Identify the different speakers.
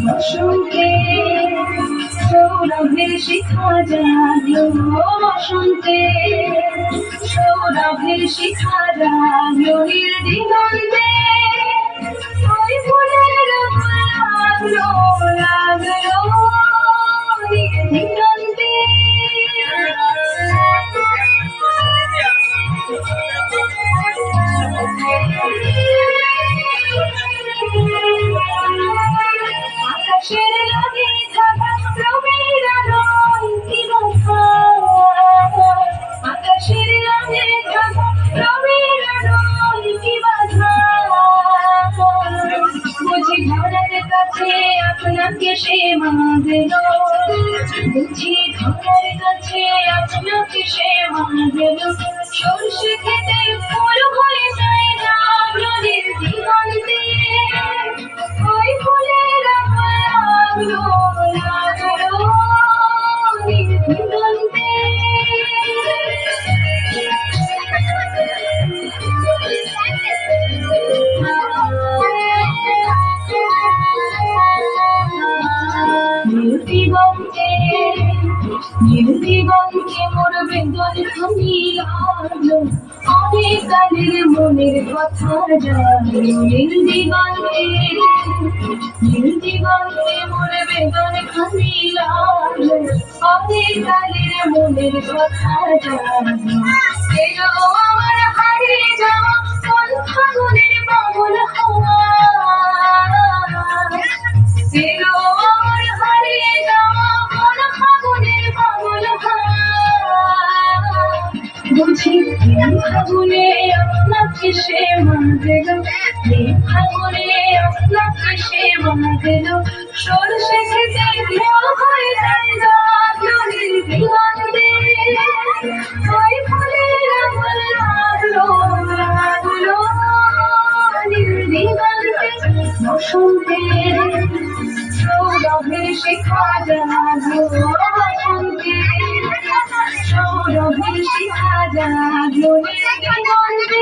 Speaker 1: বসন্তে সৌরভের শিখা জাগলো, বসন্তে সৌরভের শিখা জাগলো, দিগন্তে ওই ফুলের লাগলো লাগলো দিগন্তে। আকাশের লাগে থাকা রবির আলোয় কি কথা, আকাশের লাগে থাকা রবির আলোয় কি বাধা, বুঝি ঘরের কাছে আপনাকে সে মাগলো, বুঝি ঘরের কাছে আপনাকে সে মাগলো, সরষে খেতে ফুল হয়ে যায় না নদীর দিগন্তে, ওই ফুলের লাগলো লাগলো দিগন্তে। দিগন্তে মোর বেদন থামি লাগলো, অনেক কালের মনের কথা জানলো, দিগন্তে মোর বেদন থামি লাগলো, অনেক কালের মনের কথা জানলো, এলো আমার হারিয়ে যাওয়া কোন ফাগুনের বাবুল হাওয়া, এলো আমার হারিয়ে যাওয়া কোন ফাগুনের বাবুল হাওয়া, বুঝি ফাগুনে আপনাকে সে মাগলো, ফাগুনে আপনাকে সে মাগলো, সরষে খেতে ফুল হয়ে যায় নদীর দিগন্তে, ওই ফুলের লাগলো লাগলো দিগন্তে। বসন্তে সৌরভের শিখা জাগলো, বসন্তে সৌরভের শিখা জাগলো, দিগন্তে।